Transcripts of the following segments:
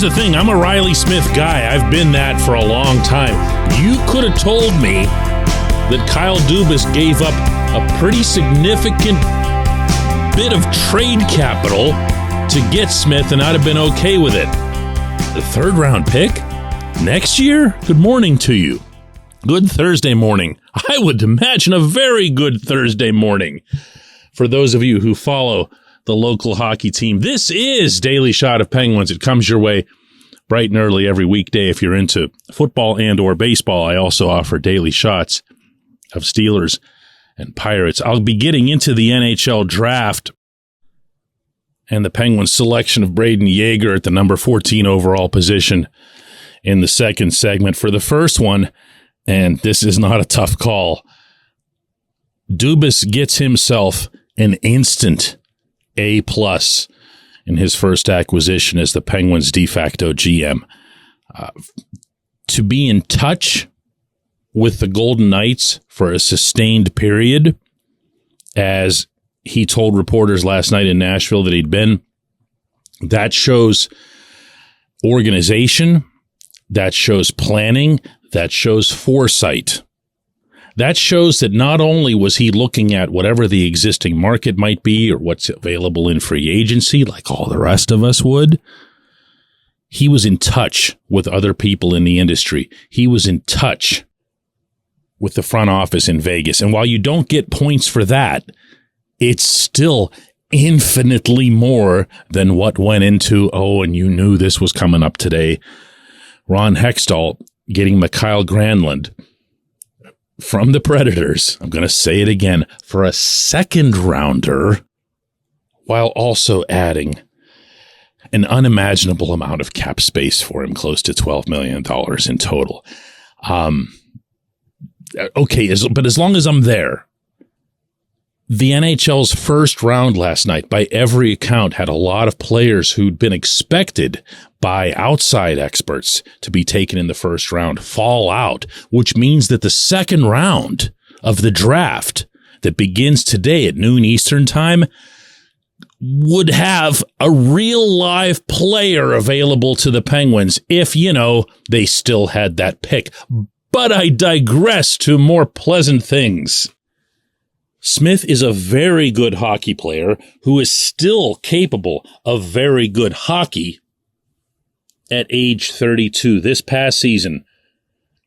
the thing. I'm a Reilly Smith guy. I've been that for a long time. You could have told me that Kyle Dubas gave up a pretty significant bit of trade capital to get Smith, and I'd have been okay with it. The third-round pick? Next year? Good morning to you. Good Thursday morning. I would imagine a very good Thursday morning for those of you who follow the local hockey team. This is Daily Shot of Penguins. It comes your way bright and early every weekday if you're into football and or baseball. I also offer daily shots of Steelers and Pirates. I'll be getting into the NHL draft and the Penguins' selection of Braden Yeager at the number 14 overall position in the second segment. For the first one, and this is not a tough call, Dubas gets himself an instant A+ in his first acquisition as the Penguins' de facto GM. To be in touch with the Golden Knights for a sustained period, as he told reporters last night in Nashville that he'd been, that shows organization, that shows planning, that shows foresight. That shows that not only was he looking at whatever the existing market might be or what's available in free agency, like all the rest of us would, he was in touch with other people in the industry. He was in touch with the front office in Vegas. And while you don't get points for that, it's still infinitely more than what went into, and you knew this was coming up today. Ron Hextall getting Mikael Granlund from the Predators, I'm going to say it again, for a second rounder, while also adding an unimaginable amount of cap space for him, close to $12 million in total. But as long as I'm there, the NHL's first round last night, by every account, had a lot of players who'd been expected by outside experts to be taken in the first round fall out, which means that the second round of the draft that begins today at noon Eastern time would have a real live player available to the Penguins if, they still had that pick. But I digress to more pleasant things. Smith is a very good hockey player who is still capable of very good hockey at age 32. This past season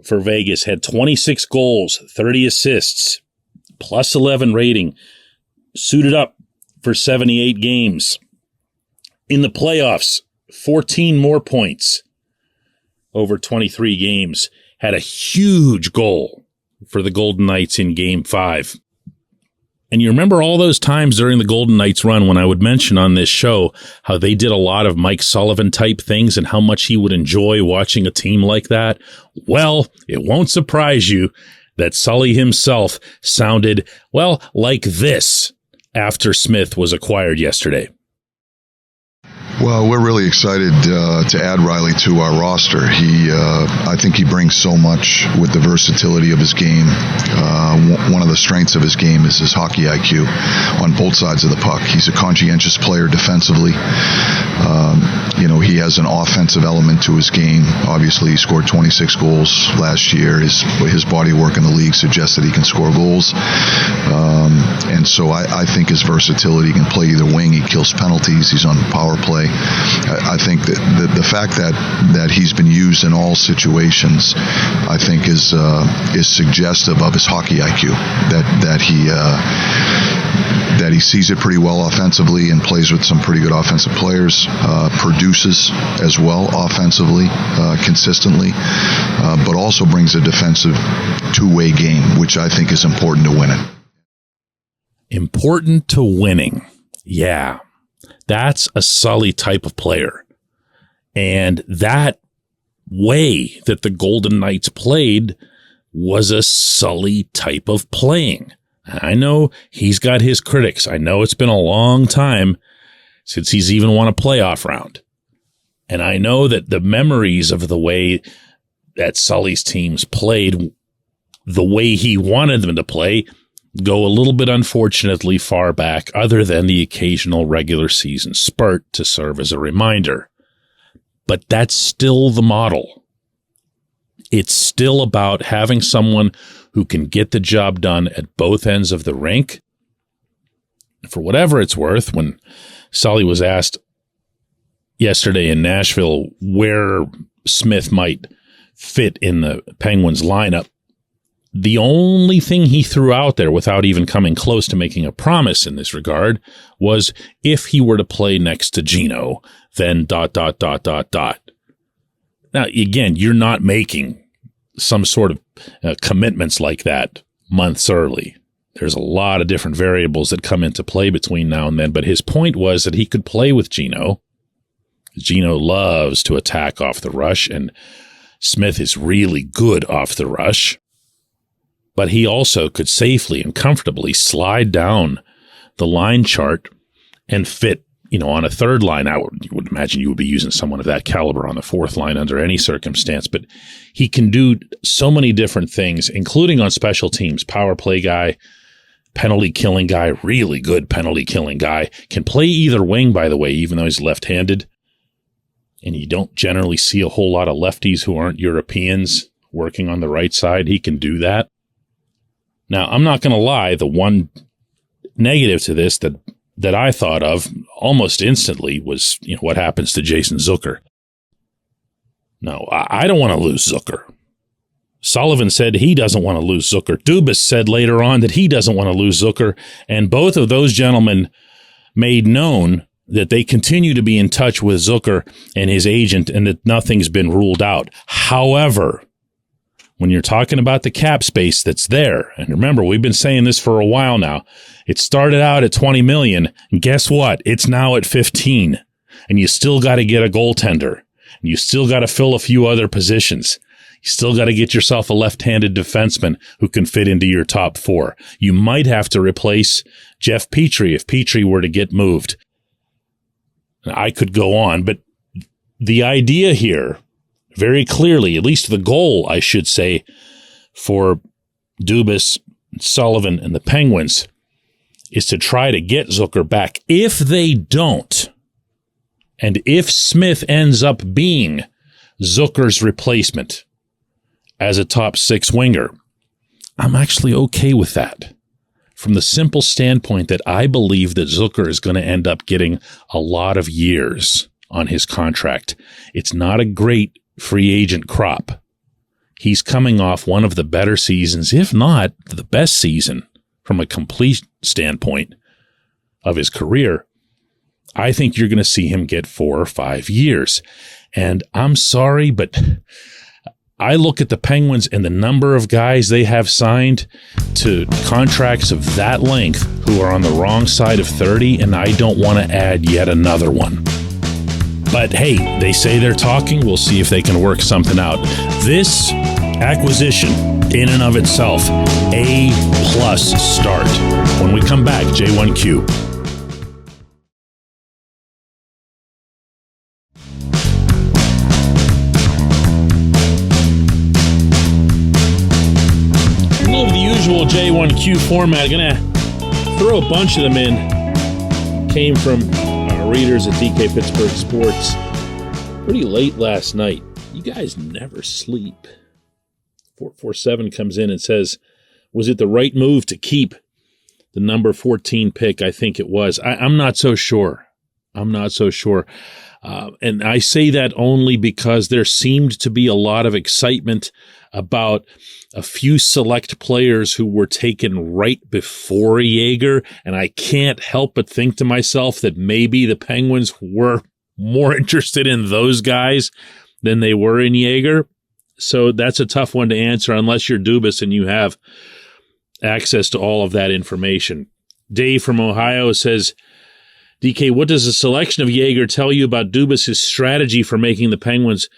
for Vegas had 26 goals, 30 assists, plus 11 rating, suited up for 78 games. In the playoffs, 14 more points over 23 games. Had a huge goal for the Golden Knights in Game 5. And you remember all those times during the Golden Knights run when I would mention on this show how they did a lot of Mike Sullivan type things and how much he would enjoy watching a team like that? Well, it won't surprise you that Sully himself sounded, like this after Smith was acquired yesterday. Well, we're really excited to add Reilly to our roster. I think he brings so much with the versatility of his game. One of the strengths of his game is his hockey IQ on both sides of the puck. He's a conscientious player defensively. He has an offensive element to his game. Obviously, he scored 26 goals last year. His body work in the league suggests that he can score goals. And so I think his versatility, he can play either wing. He kills penalties. He's on power play. I think that the fact that he's been used in all situations, I think is suggestive of his hockey IQ. That he sees it pretty well offensively and plays with some pretty good offensive players, produces as well offensively, consistently, but also brings a defensive two-way game, which I think is important to winning. Important to winning. Yeah. That's a Sully type of player. And that way that the Golden Knights played was a Sully type of playing. I know he's got his critics. I know it's been a long time since he's even won a playoff round. And I know that the memories of the way that Sully's teams played, the way he wanted them to play, go a little bit unfortunately far back, other than the occasional regular season spurt to serve as a reminder. But that's still the model. It's still about having someone who can get the job done at both ends of the rink. For whatever it's worth, when Sully was asked yesterday in Nashville where Smith might fit in the Penguins lineup, the only thing he threw out there without even coming close to making a promise in this regard was if he were to play next to Gino, then ... Now, again, you're not making some sort of commitments like that months early. There's a lot of different variables that come into play between now and then, but his point was that he could play with Gino. Gino loves to attack off the rush, and Smith is really good off the rush. But he also could safely and comfortably slide down the line chart and fit, on a third line. I would imagine you would be using someone of that caliber on the fourth line under any circumstance. But he can do so many different things, including on special teams. Power play guy, penalty killing guy, really good penalty killing guy. Can play either wing, by the way, even though he's left-handed. And you don't generally see a whole lot of lefties who aren't Europeans working on the right side. He can do that. Now, I'm not going to lie, the one negative to this that I thought of almost instantly was, what happens to Jason Zucker. No, I don't want to lose Zucker. Sullivan said he doesn't want to lose Zucker. Dubas said later on that he doesn't want to lose Zucker. And both of those gentlemen made known that they continue to be in touch with Zucker and his agent and that nothing's been ruled out. However, when you're talking about the cap space that's there, and remember, we've been saying this for a while now, it started out at $20 million, and guess what? It's now at 15, and you still got to get a goaltender, and you still got to fill a few other positions. You still got to get yourself a left-handed defenseman who can fit into your top four. You might have to replace Jeff Petrie if Petrie were to get moved. I could go on, but the idea here, very clearly, at least the goal, I should say, for Dubas, Sullivan, and the Penguins is to try to get Zucker back. If they don't, and if Smith ends up being Zucker's replacement as a top six winger, I'm actually okay with that. From the simple standpoint that I believe that Zucker is going to end up getting a lot of years on his contract. It's not a great free agent crop. He's coming off one of the better seasons, if not the best season from a complete standpoint of his career. I think you're going to see him get 4 or 5 years. And I'm sorry, but I look at the Penguins and the number of guys they have signed to contracts of that length who are on the wrong side of 30, and I don't want to add yet another one. But hey, they say they're talking. We'll see if they can work something out. This acquisition, in and of itself, A+ start. When we come back, J1Q. Usual J1Q format. Gonna throw a bunch of them in. Came from our readers at DK Pittsburgh Sports pretty late last night. You guys never sleep. 447 comes in and says, was it the right move to keep the number 14 pick? I think it was. I'm not so sure. And I say that only because there seemed to be a lot of excitement about a few select players who were taken right before Yeager, and I can't help but think to myself that maybe the Penguins were more interested in those guys than they were in Yeager. So that's a tough one to answer unless you're Dubas and you have access to all of that information. Dave from Ohio says, DK, what does the selection of Yeager tell you about Dubas' strategy for making the Penguins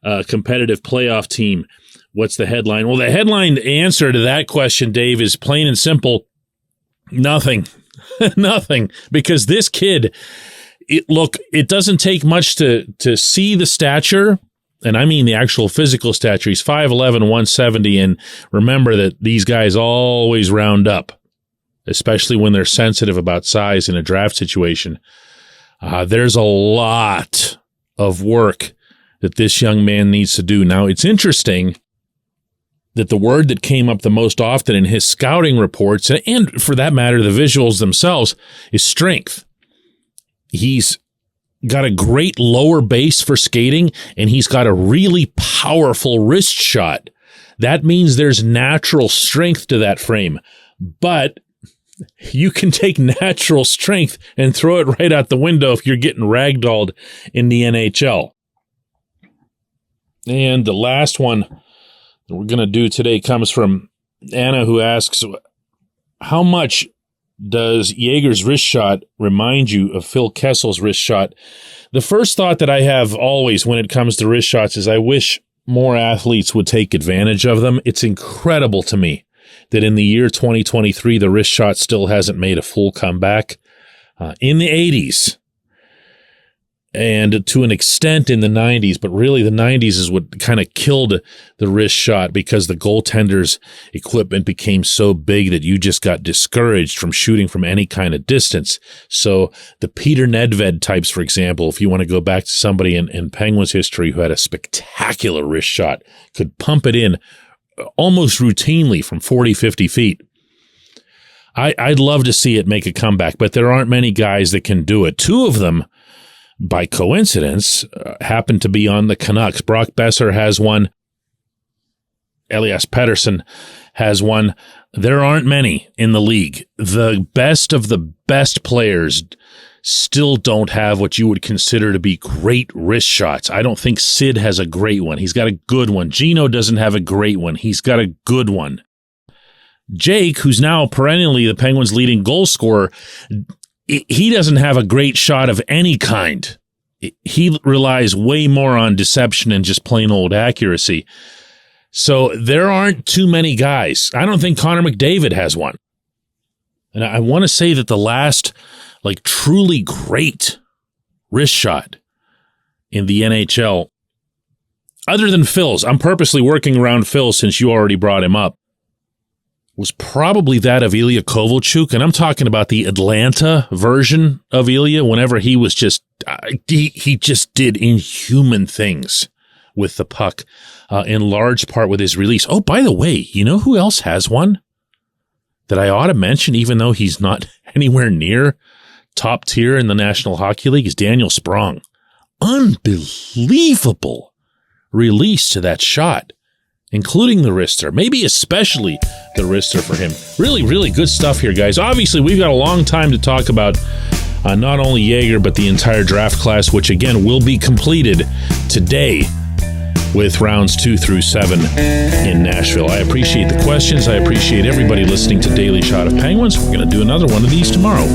a competitive playoff team? What's the headline? Well, the headline answer to that question, Dave, is plain and simple, nothing. Nothing. Because this kid, it doesn't take much to see the stature, and I mean the actual physical stature. He's 5'11", 170, and remember that these guys always round up, especially when they're sensitive about size in a draft situation. There's a lot of work that this young man needs to do. Now, it's interesting that the word that came up the most often in his scouting reports, and for that matter, the visuals themselves, is strength. He's got a great lower base for skating, and he's got a really powerful wrist shot. That means there's natural strength to that frame. But you can take natural strength and throw it right out the window if you're getting ragdolled in the NHL. And the last one that we're going to do today comes from Anna, who asks, how much does Jaeger's wrist shot remind you of Phil Kessel's wrist shot? The first thought that I have always when it comes to wrist shots is I wish more athletes would take advantage of them. It's incredible to me that in the year 2023, the wrist shot still hasn't made a full comeback. In the 80s, and to an extent in the 90s, but really the 90s is what kind of killed the wrist shot because the goaltender's equipment became so big that you just got discouraged from shooting from any kind of distance. So the Peter Nedved types, for example, if you want to go back to somebody in Penguins history who had a spectacular wrist shot, could pump it in almost routinely from 40, 50 feet. I'd love to see it make a comeback, but there aren't many guys that can do it. Two of them, by coincidence, happen to be on the Canucks. Brock Besser has one. Elias Pettersson has one. There aren't many in the league. The best of the best players still don't have what you would consider to be great wrist shots. I don't think Sid has a great one. He's got a good one. Gino doesn't have a great one. He's got a good one. Jake, who's now perennially the Penguins' leading goal scorer, he doesn't have a great shot of any kind. He relies way more on deception and just plain old accuracy. So there aren't too many guys. I don't think Connor McDavid has one. And I want to say that the last, truly great wrist shot in the NHL, other than Phil's, I'm purposely working around Phil since you already brought him up, was probably that of Ilya Kovalchuk, and I'm talking about the Atlanta version of Ilya. Whenever he was he just did inhuman things with the puck, in large part with his release. Oh, by the way, you know who else has one that I ought to mention, even though he's not anywhere near top tier in the National Hockey League, is Daniel Sprong. Unbelievable release to that shot, including the wrister, maybe especially the wrister for him. Really, really good stuff here, guys. Obviously, we've got a long time to talk about not only Jaeger, but the entire draft class, which, again, will be completed today with rounds 2 through 7 in Nashville. I appreciate the questions. I appreciate everybody listening to Daily Shot of Penguins. We're going to do another one of these tomorrow.